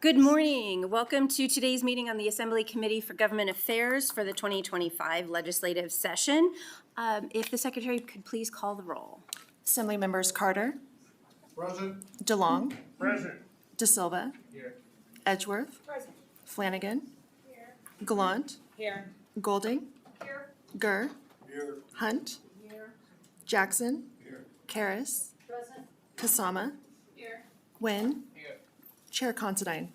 Good morning. Welcome to today's meeting on the Assembly Committee for Government Affairs for the 2025 legislative session. If the Secretary could please call the roll. Assembly members Carter. Present. DeLong. Present. De Silva. Here. Edgeworth. Present. Flanagan. Here. Gallant. Here. Golding. Here. Gurr. Here. Hunt. Here. Jackson. Here. Karras. Present. Kasama. Here. Nguyen. Here. Chair Considine.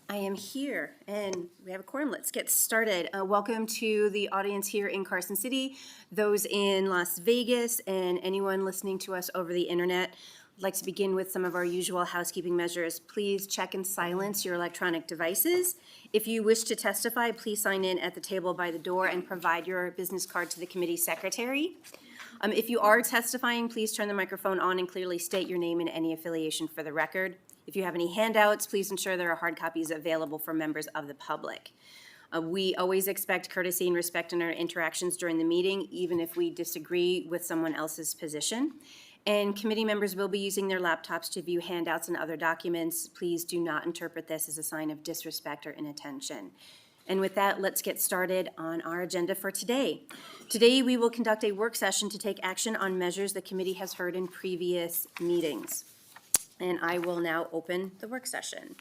I am here and we have a quorum. Let's get started. Welcome to the audience here in Carson City, those in Las Vegas, and anyone listening to us over the internet. I'd like to begin with some of our usual housekeeping measures. Please check and silence your electronic devices. If you wish to testify, please sign in at the table by the door and provide your business card to the committee secretary. If you are testifying, please turn the microphone on and clearly state your name and any affiliation for the record. If you have any handouts, please ensure there are hard copies available for members of the public. We always expect courtesy and respect in our interactions during the meeting, even if we disagree with someone else's position. And committee members will be using their laptops to view handouts and other documents. Please do not interpret this as a sign of disrespect or inattention. And with that, let's get started on our agenda for today. Today, we will conduct a work session to take action on measures the committee has heard in previous meetings. And I will now open the work session.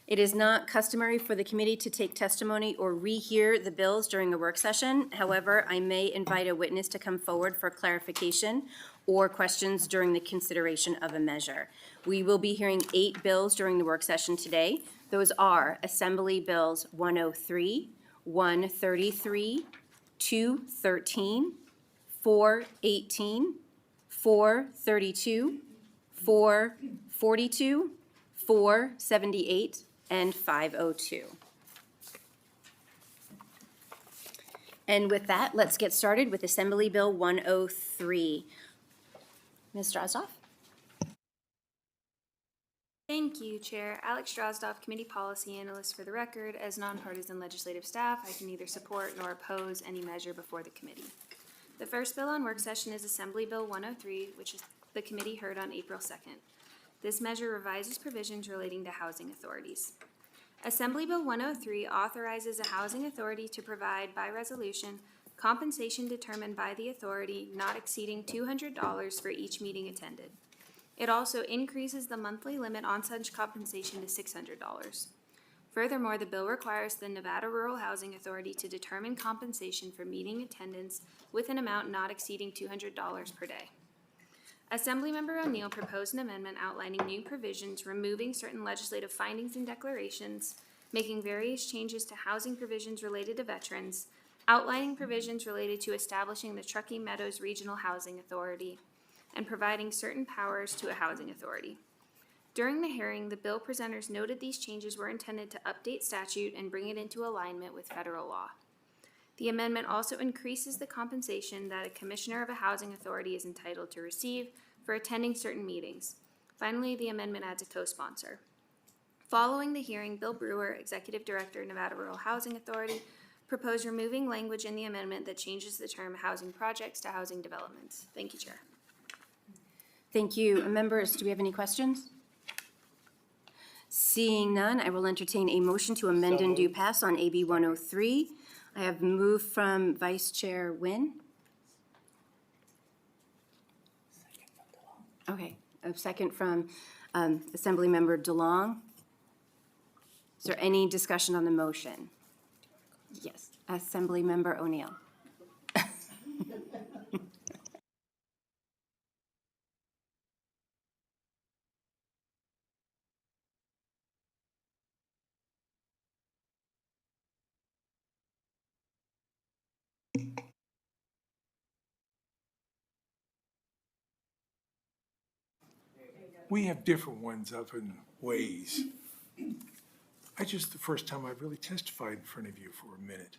It is not customary for the committee to take testimony or rehear the bills during a work session. However, I may invite a witness to come forward for clarification or questions during the consideration of a measure. We will be hearing 8 bills during the work session today. Those are Assembly Bills 103, 133, 213, 418, 432, 442, 478, and 502. And with that, let's get started with Assembly Bill 103. Ms. Drozdoff? Thank you, Chair. Alex Drozdoff, Committee Policy Analyst for the record. As nonpartisan legislative staff, I can neither support nor oppose any measure before the committee. The first bill on work session is Assembly Bill 103, which is the committee heard on April 2nd. This measure revises provisions relating to housing authorities. Assembly Bill 103 authorizes a housing authority to provide by resolution compensation determined by the authority not exceeding $200 for each meeting attended. It also increases the monthly limit on such compensation to $600. Furthermore, the bill requires the Nevada Rural Housing Authority to determine compensation for meeting attendance with an amount not exceeding $200 per day. Assemblymember O'Neill proposed an amendment outlining new provisions, removing certain legislative findings and declarations, making various changes to housing provisions related to veterans, outlining provisions related to establishing the Truckee Meadows Regional Housing Authority, and providing certain powers to a housing authority. During the hearing, the bill presenters noted these changes were intended to update statute and bring it into alignment with federal law. The amendment also increases the compensation that a commissioner of a housing authority is entitled to receive for attending certain meetings. Finally, the amendment adds a co-sponsor. Following the hearing, Bill Brewer, Executive Director, Nevada Rural Housing Authority, proposed removing language in the amendment that changes the term housing projects to housing developments. Thank you, Chair. Thank you. Members, do we have any questions? Seeing none, I will entertain a motion to amend and do pass on AB 103. I have moved from Vice Chair Nguyen. Okay, a second from Assemblymember DeLong. Is there any discussion on the motion? Yes, Assemblymember O'Neill. We have different ones up in ways. The first time I've really testified in front of you for a minute.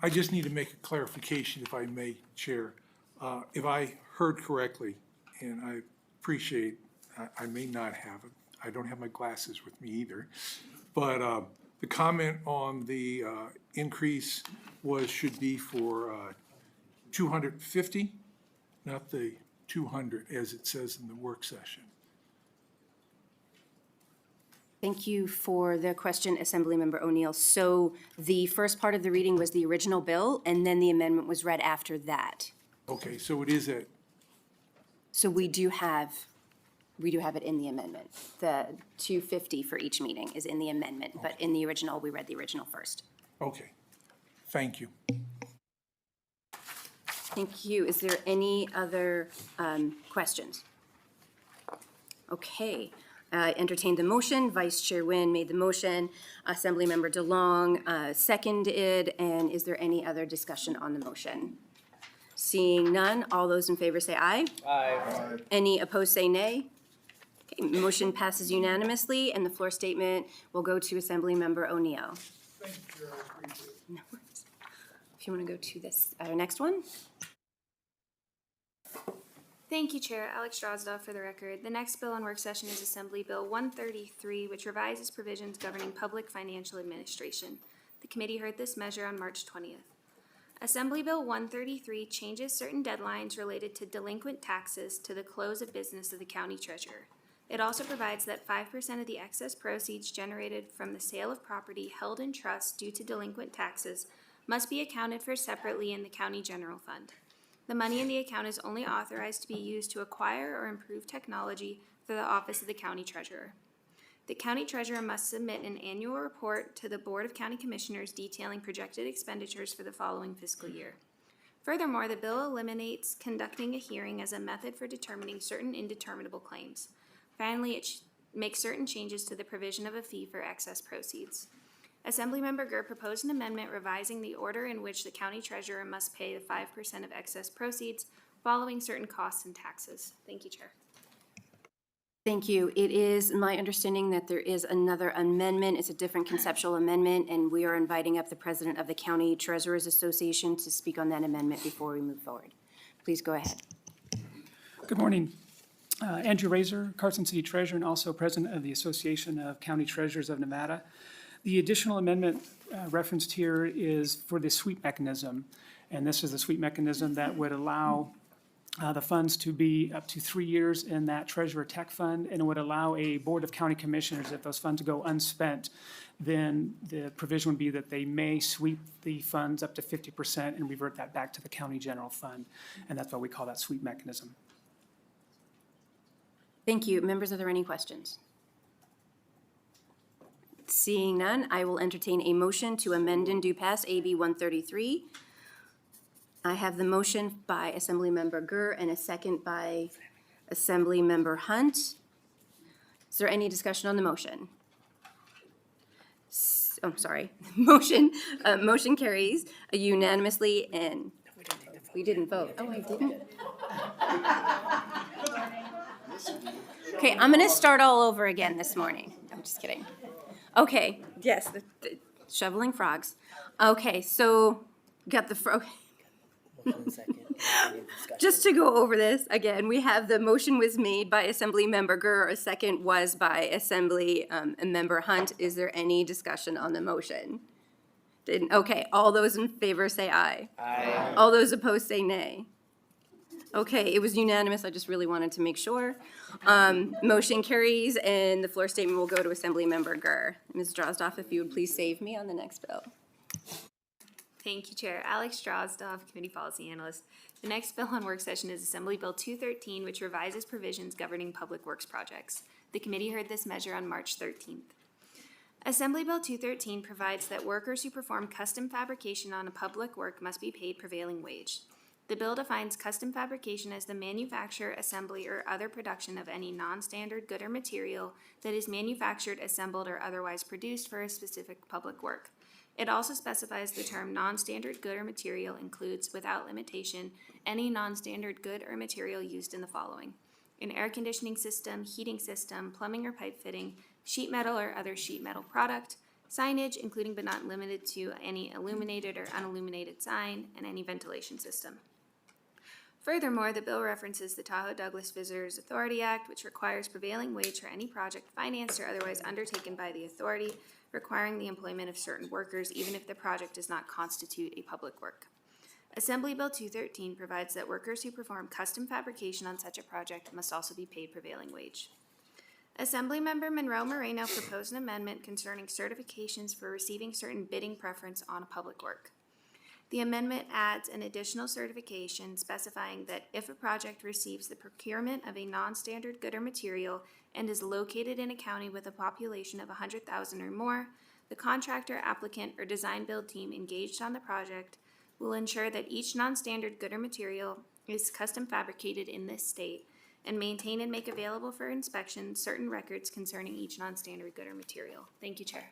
I just need to make a clarification, if I may, Chair. If I heard correctly, and I appreciate, I may not have it, I don't have my glasses with me either, but the comment on the increase should be for 250, not the 200 as it says in the work session. Thank you for the question, Assemblymember O'Neill. So the first part of the reading was the original bill, and then the amendment was read after that. Okay, so it is a, So we do have it in the amendment. The 250 for each meeting is in the amendment, but in the original, we read the original first. okay. Thank you. Thank you. Is there any other questions? Okay. Entertained the motion. Vice Chair Nguyen made the motion. Assemblymember DeLong seconded. And is there any other discussion on the motion? Seeing none, all those in favor say aye. Aye. Any opposed say nay. Okay, motion passes unanimously, and the floor statement will go to Assemblymember O'Neill. Thank you, I appreciate it. No worries. If you want to go to this, next one. Thank you, Chair. Alex Drozdoff for the record. The next bill on work session is Assembly Bill 133, which revises provisions governing public financial administration. The committee heard this measure on March 20th. Assembly Bill 133 changes certain deadlines related to delinquent taxes to the close of business of the county treasurer. It also provides that 5% of the excess proceeds generated from the sale of property held in trust due to delinquent taxes must be accounted for separately in the county general fund. The money in the account is only authorized to be used to acquire or improve technology for the office of the county treasurer. The county treasurer must submit an annual report to the Board of County Commissioners detailing projected expenditures for the following fiscal year. Furthermore, the bill eliminates conducting a hearing as a method for determining certain indeterminable claims. Finally, it makes certain changes to the provision of a fee for excess proceeds. Assemblymember Gurr proposed an amendment revising the order in which the county treasurer must pay the 5% of excess proceeds following certain costs and taxes. Thank you, Chair. Thank you. It is my understanding that there is another amendment. It's a different conceptual amendment, and we are inviting up the president of the County Treasurers Association to speak on that amendment before we move forward. Please go ahead. Good morning. Andrew Razor, Carson City Treasurer and also President of the Association of County Treasurers of Nevada. The additional amendment referenced here is for the sweep mechanism. And this is the sweep mechanism that would allow the funds to be up to 3 years in that Treasurer Tech Fund, and it would allow a Board of County Commissioners, if those funds go unspent, then the provision would be that they may sweep the funds up to 50% and revert that back to the county general fund. And that's why we call that sweep mechanism. Thank you. Members, are there any questions? Seeing none, I will entertain a motion to amend and do pass AB 133. I have the motion by Assemblymember Gurr and a second by Assemblymember Hunt. Is there any discussion on the motion? Sorry. Motion carries unanimously, and we didn't vote. Oh, I didn't? Okay, I'm gonna start all over again this morning. I'm just kidding. Okay, yes, the shoveling frogs. Okay, so got the just to go over this again, we have the motion was made by Assemblymember Gurr, a second was by Member Hunt. Is there any discussion on the motion? Okay, all those in favor say aye. Aye. All those opposed say nay. Okay, it was unanimous. I just really wanted to make sure. Motion carries, and the floor statement will go to Assemblymember Gurr. Ms. Drozdoff, if you would please save me on the next bill. Thank you, Chair. Alex Drozdoff, Committee Policy Analyst. The next bill on work session is Assembly Bill 213, which revises provisions governing public works projects. The committee heard this measure on March 13th. Assembly Bill 213 provides that workers who perform custom fabrication on a public work must be paid prevailing wage. The bill defines custom fabrication as the manufacture, assembly, or other production of any non-standard good or material that is manufactured, assembled, or otherwise produced for a specific public work. It also specifies the term non-standard good or material includes, without limitation, any non-standard good or material used in the following: an air conditioning system, heating system, plumbing or pipe fitting, sheet metal or other sheet metal product, signage, including but not limited to any illuminated or unilluminated sign, and any ventilation system. Furthermore, the bill references the Tahoe-Douglas Visitors Authority Act, which requires prevailing wage for any project financed or otherwise undertaken by the authority, requiring the employment of certain workers, even if the project does not constitute a public work. Assembly Bill 213 provides that workers who perform custom fabrication on such a project must also be paid prevailing wage. Assemblymember Monroe Moreno proposed an amendment concerning certifications for receiving certain bidding preference on a public work. The amendment adds an additional certification specifying that if a project receives the procurement of a non-standard good or material and is located in a county with a population of 100,000 or more, the contractor, applicant, or design-build team engaged on the project will ensure that each non-standard good or material is custom fabricated in this state and maintain and make available for inspection certain records concerning each non-standard good or material. Thank you, Chair.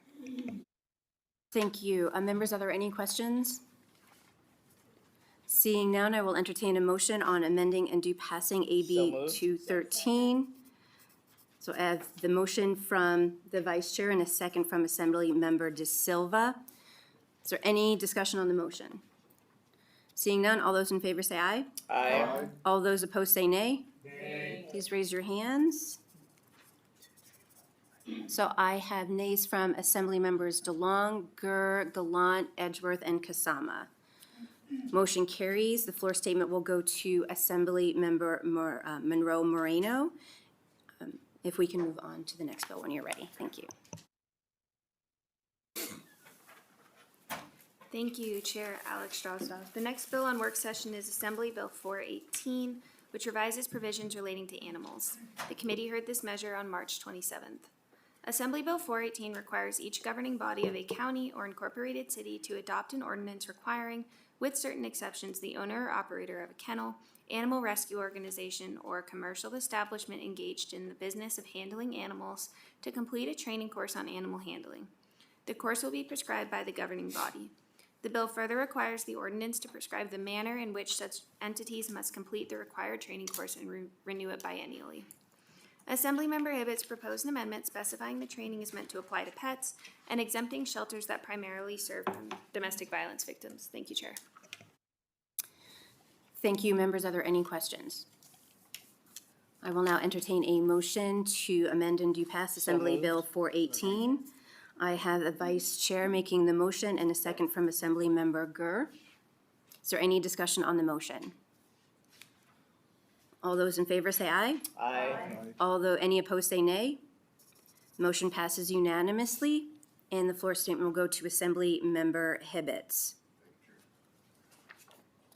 Thank you. Members, are there any questions? Seeing none, I will entertain a motion on amending and do passing AB 213. So I have the motion from the Vice Chair and a second from Assembly Member De Silva. Is there any discussion on the motion? Seeing none, all those in favor say aye. Aye. All those opposed say nay. Nay. Please raise your hands. So I have nays from Assembly Members DeLong, Gurr, Gallant, Edgeworth, and Kasama. Motion carries. The floor statement will go to Assembly Member Monroe Moreno. If we can move on to the next bill when you're ready. Thank you. Thank you, Chair Alex Drozdoff. The next bill on work session is Assembly Bill 418, which revises provisions relating to animals. The committee heard this measure on March 27th. Assembly Bill 418 requires each governing body of a county or incorporated city to adopt an ordinance requiring, with certain exceptions, the owner or operator of a kennel, animal rescue organization, or commercial establishment engaged in the business of handling animals to complete a training course on animal handling. The course will be prescribed by the governing body. The bill further requires the ordinance to prescribe the manner in which such entities must complete the required training course and renew it biennially. Assemblymember Hibbett's proposed an amendment specifying the training is meant to apply to pets and exempting shelters that primarily serve domestic violence victims. Thank you, Chair. Thank you, members. Are there any questions? I will now entertain a motion to amend and do pass Assembly Bill 418. I have a Vice Chair making the motion and a second from Assembly Member Gurr. Is there any discussion on the motion? All those in favor say aye. Aye. Although any opposed say nay. Motion passes unanimously, and the floor statement will go to Assembly Member Hibbets.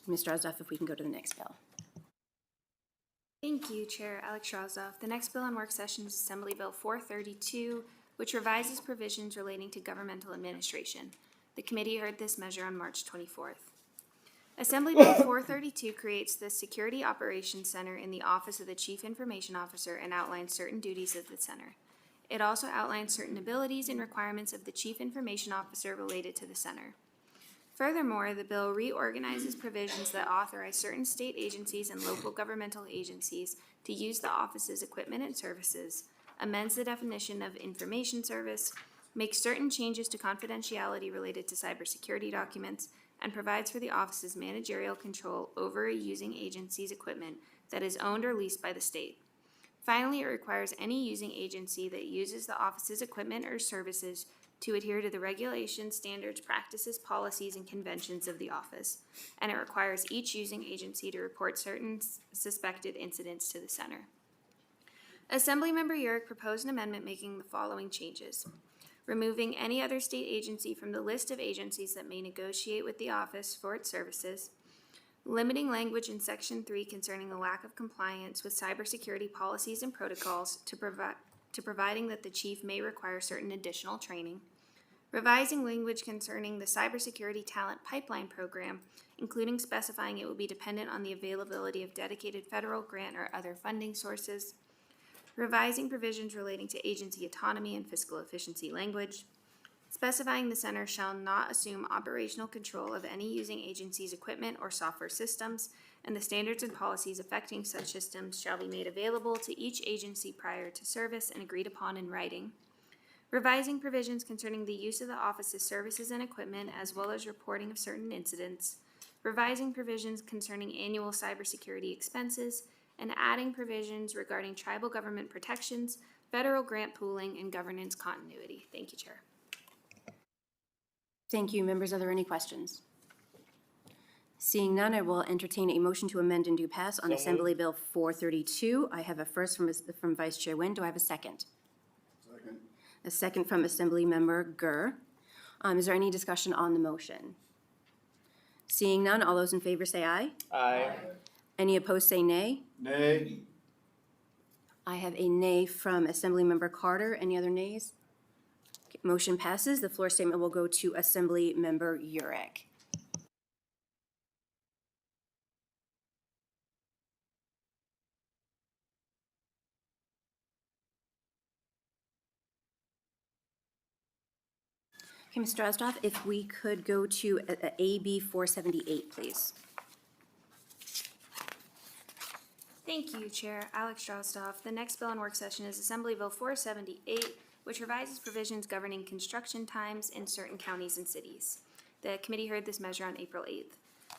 Mr. Drozdoff, if we can go to the next bill. Thank you, Chair Alex Drozdoff. The next bill on work session is Assembly Bill 432, which revises provisions relating to governmental administration. The committee heard this measure on March 24th. Assembly Bill 432 creates the Security Operations Center in the Office of the Chief Information Officer and outlines certain duties of the center. It also outlines certain abilities and requirements of the Chief Information Officer related to the center. Furthermore, the bill reorganizes provisions that authorize certain state agencies and local governmental agencies to use the office's equipment and services, amends the definition of information service, makes certain changes to confidentiality related to cybersecurity documents, and provides for the office's managerial control over a using agency's equipment that is owned or leased by the state. Finally, it requires any using agency that uses the office's equipment or services to adhere to the regulations, standards, practices, policies, and conventions of the office, and it requires each using agency to report certain suspected incidents to the center. Assemblymember Yurick proposed an amendment making the following changes: removing any other state agency from the list of agencies that may negotiate with the office for its services, limiting language in Section 3 concerning the lack of compliance with cybersecurity policies and protocols to providing that the chief may require certain additional training, revising language concerning the cybersecurity talent pipeline program, including specifying it will be dependent on the availability of dedicated federal grant or other funding sources, revising provisions relating to agency autonomy and fiscal efficiency language, specifying the center shall not assume operational control of any using agency's equipment or software systems, and the standards and policies affecting such systems shall be made available to each agency prior to service and agreed upon in writing, revising provisions concerning the use of the office's services and equipment as well as reporting of certain incidents, revising provisions concerning annual cybersecurity expenses, and adding provisions regarding tribal government protections, federal grant pooling, and governance continuity. Thank you, Chair. Thank you, members. Are there any questions? Seeing none, I will entertain a motion to amend and do pass on Assembly Bill 432. I have a first from Vice Chair Nguyen. Do I have a second? a second from Assemblymember Gur. Is there any discussion on the motion? Seeing none, all those in favor say aye. Aye. Any opposed say nay. Nay. I have a nay from Assemblymember Carter. Any other nays? Okay, motion passes. The floor statement will go to Assemblymember Urich. Okay, Mr. Drozdoff, if we could go to AB 478, please. Thank you, Chair. Alex Drozdoff. The next bill in work session is Assembly Bill 478, which revises provisions governing construction times in certain counties and cities. The committee heard this measure on April 8th.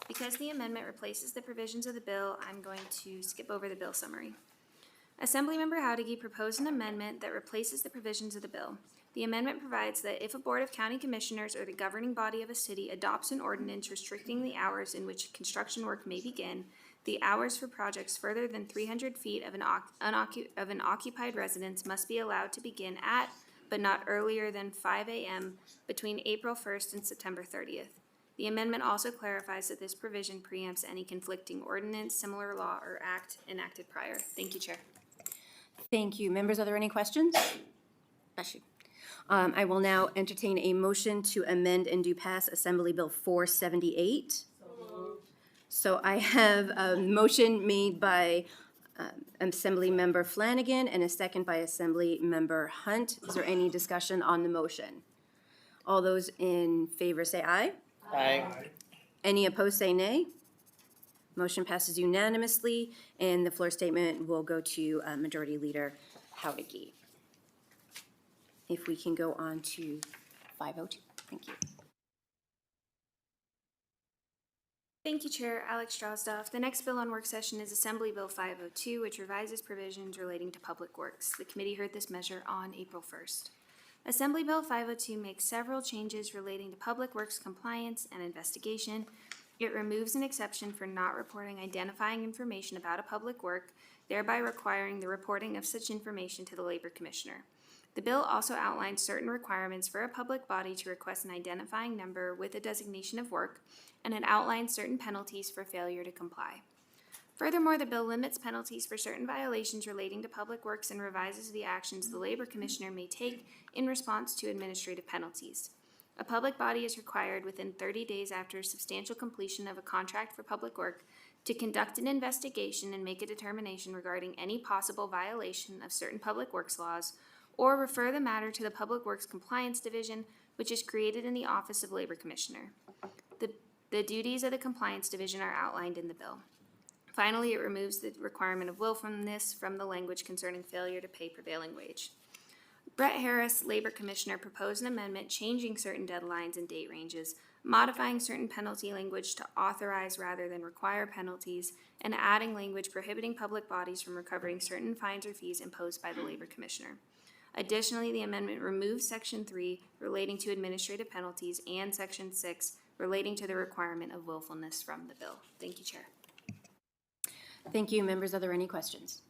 Because the amendment replaces the provisions of the bill, I'm going to skip over the bill summary. Assemblymember Howdiggy proposed an amendment that replaces the provisions of the bill. The amendment provides that if a Board of County Commissioners or the governing body of a city adopts an ordinance restricting the hours in which construction work may begin, the hours for projects further than 300 feet of an occupied residence must be allowed to begin at, but not earlier than 5 a.m. between April 1st and September 30th. The amendment also clarifies that this provision preempts any conflicting ordinance, similar law, or act enacted prior. Thank you, Chair. Thank you. Members, are there any questions? Bless you. I will now entertain a motion to amend and do pass Assembly Bill 478. So I have a motion made by Assemblymember Flanagan and a second by Assemblymember Hunt. Is there any discussion on the motion? All those in favor say aye. Aye. Any opposed say nay. Motion passes unanimously, and the floor statement will go to Majority Leader Howdiggy. If we can go on to 502. Thank you. Thank you, Chair. Alex Drozdoff. The next bill on work session is Assembly Bill 502, which revises provisions relating to public works. The committee heard this measure on April 1st. Assembly Bill 502 makes several changes relating to public works compliance and investigation. It removes an exception for not reporting identifying information about a public work, thereby requiring the reporting of such information to the Labor Commissioner. The bill also outlines certain requirements for a public body to request an identifying number with a designation of work, and it outlines certain penalties for failure to comply. Furthermore, the bill limits penalties for certain violations relating to public works and revises the actions the Labor Commissioner may take in response to administrative penalties. A public body is required within 30 days after substantial completion of a contract for public work to conduct an investigation and make a determination regarding any possible violation of certain public works laws, or refer the matter to the Public Works Compliance Division, which is created in the Office of Labor Commissioner. The duties of the Compliance Division are outlined in the bill. Finally, it removes the requirement of willfulness from the language concerning failure to pay prevailing wage. Brett Harris, Labor Commissioner, proposed an amendment changing certain deadlines and date ranges, modifying certain penalty language to authorize rather than require penalties, and adding language prohibiting public bodies from recovering certain fines or fees imposed by the Labor Commissioner. Additionally, the amendment removes Section 3 relating to administrative penalties and Section 6 relating to the requirement of willfulness from the bill. Thank you, Chair. Thank you. Members, are there any questions?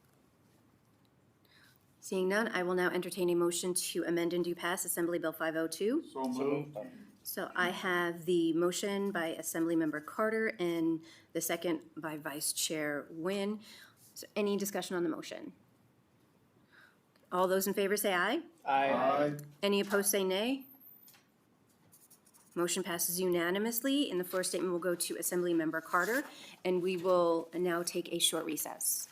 Seeing none, I will now entertain a motion to amend and do pass Assembly Bill 502. So moved. So I have the motion by Assemblymember Carter and the second by Vice Chair Nguyen. So any discussion on the motion? All those in favor say aye. Aye. Any opposed say nay. Motion passes unanimously, and the floor statement will go to Assemblymember Carter, and we will now take a short recess.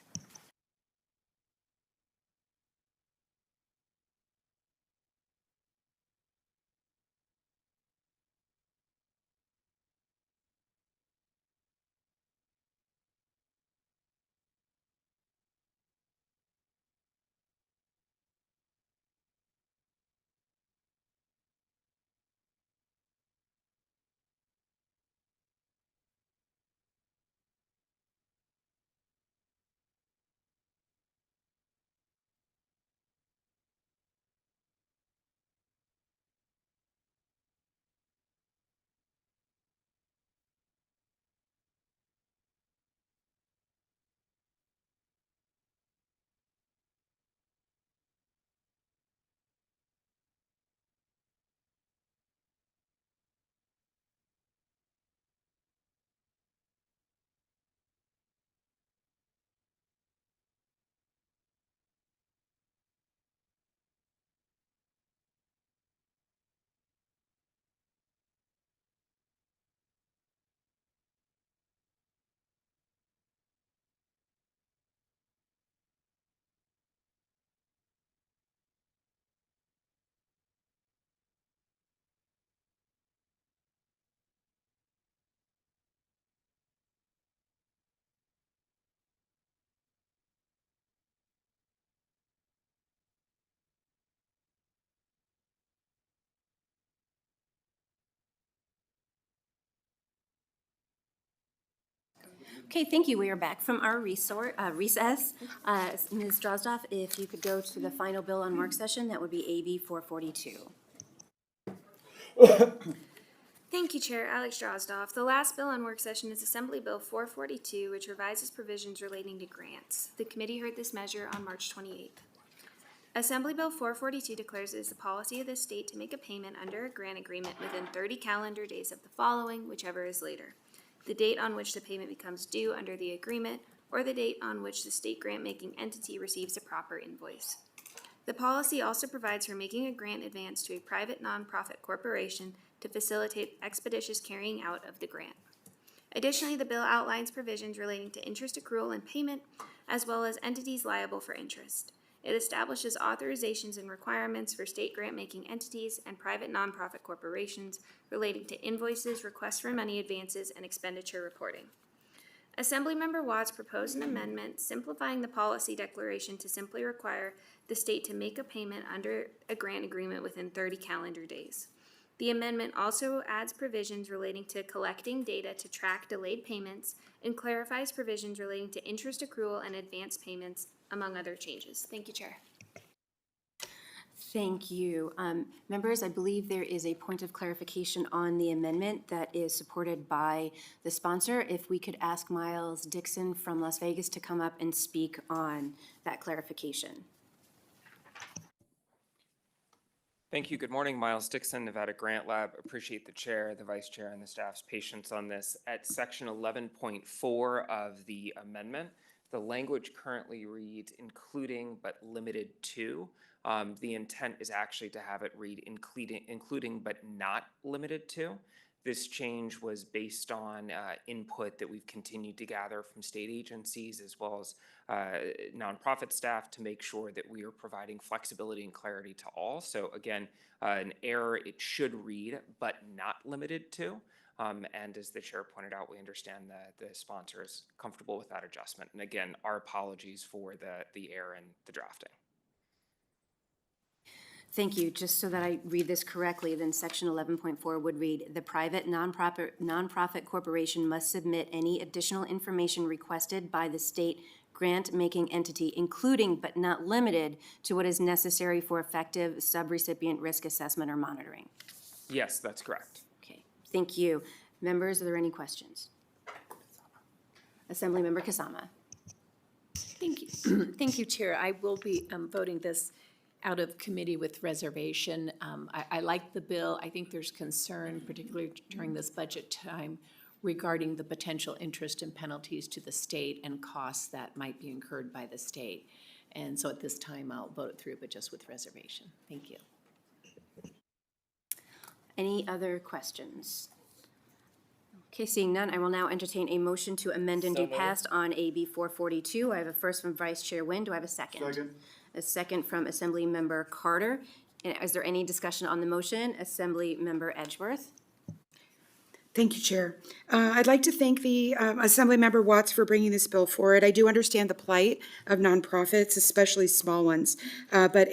Okay, thank you. We are back from our recess. Ms. Drozdoff, if you could go to the final bill on work session, that would be AB 442. Thank you, Chair. Alex Drozdoff. The last bill on work session is Assembly Bill 442, which revises provisions relating to grants. The committee heard this measure on March 28th. Assembly Bill 442 declares it is the policy of the state to make a payment under a grant agreement within 30 calendar days of the following, whichever is later: the date on which the payment becomes due under the agreement, or the date on which the state grant-making entity receives a proper invoice. The policy also provides for making a grant advance to a private nonprofit corporation to facilitate expeditious carrying out of the grant. Additionally, the bill outlines provisions relating to interest accrual and payment, as well as entities liable for interest. It establishes authorizations and requirements for state grant-making entities and private nonprofit corporations relating to invoices, requests for money advances, and expenditure reporting. Assemblymember Watts proposed an amendment simplifying the policy declaration to simply require the state to make a payment under a grant agreement within 30 calendar days. The amendment also adds provisions relating to collecting data to track delayed payments and clarifies provisions relating to interest accrual and advance payments, among other changes. Thank you, Chair. Thank you. Members, I believe there is a point of clarification on the amendment that is supported by the sponsor. If we could ask Miles Dixon from Las Vegas to come up and speak on that clarification. Thank you. Good morning. Miles Dixon, Nevada Grant Lab. Appreciate the chair, the vice chair, and the staff's patience on this. At section 11.4 of the amendment, the language currently reads including but limited to. The intent is actually to have it read including but not limited to. This change was based on input that we've continued to gather from state agencies as well as nonprofit staff to make sure that we are providing flexibility and clarity to all. So again, an error, it should read but not limited to. And as the chair pointed out, we understand that the sponsor is comfortable with that adjustment. And again, our apologies for the error in the drafting. Thank you. Just so that I read this correctly, then section 11.4 would read, the private nonprofit corporation must submit any additional information requested by the state grant-making entity, including but not limited to what is necessary for effective subrecipient risk assessment or monitoring. Yes, that's correct. Okay, thank you. Members, are there any questions? Assemblymember Kasama. Thank you. Thank you, Chair. I will be voting this out of committee with reservation. I like the bill. I think there's concern, particularly during this budget time, regarding the potential interest and penalties to the state and costs that might be incurred by the state. And so at this time, I'll vote it through, but just with reservation. Thank you. Any other questions? Okay, seeing none, I will now entertain a motion to amend and do passed on AB 442. I have a first from Vice Chair Nguyen. Do I have a second? Second. A second from Assemblymember Carter. And is there any discussion on the motion? Assemblymember Edgeworth. Thank you, Chair. I'd like to thank the Assemblymember Watts for bringing this bill forward. I do understand the plight of nonprofits, especially small ones, but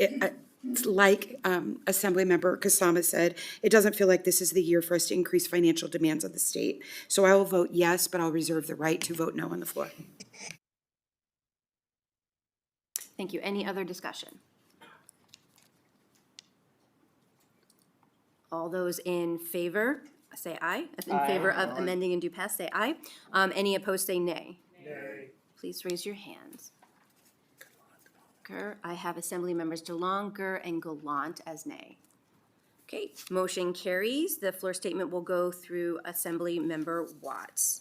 like Assemblymember Kasama said, it doesn't feel like this is the year for us to increase financial demands of the state. So I will vote yes, but I'll reserve the right to vote no on the floor. Thank you. Any other discussion? All those in favor, say aye. In favor of amending and do pass, say aye. Any opposed, say nay. Nay. Please raise your hands. I have Assembly Members DeLong, Gurr, and Gallant as nay. Okay, motion carries. The floor statement will go through Assemblymember Watts.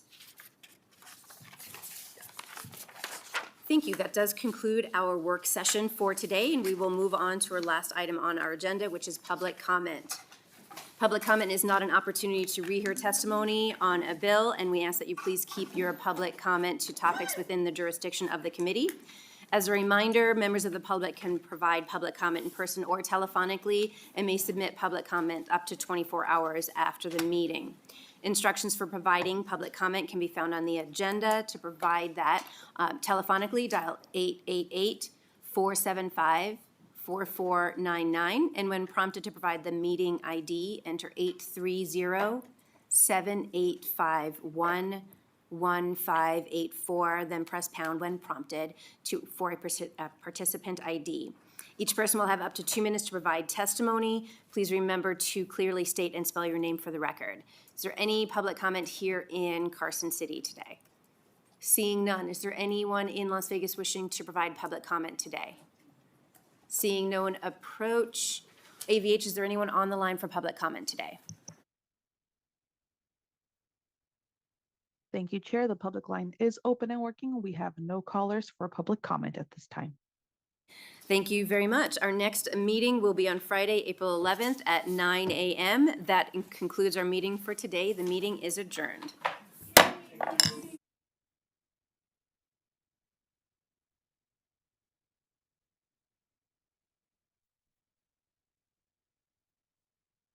Thank you. That does conclude our work session for today, and we will move on to our last item on our agenda, which is public comment. Public comment is not an opportunity to rehear testimony on a bill, and we ask that you please keep your public comment to topics within the jurisdiction of the committee. As a reminder, members of the public can provide public comment in person or telephonically and may submit public comment up to 24 hours after the meeting. Instructions for providing public comment can be found on the agenda. To provide that telephonically, dial 888-475-4499, and when prompted to provide the meeting ID, enter 1584, then press pound when prompted for a participant ID. Each person will have up to 2 minutes to provide testimony. Please remember to clearly state and spell your name for the record. Is there any public comment here in Carson City today? Seeing none, is there anyone in Las Vegas wishing to provide public comment today? Seeing no one approach. AVH, is there anyone on the line for public comment today? Thank you, Chair. The public line is open and working. We have no callers for public comment at this time. Thank you very much. Our next meeting will be on Friday, April 11th at 9 a.m. That concludes our meeting for today. The meeting is adjourned.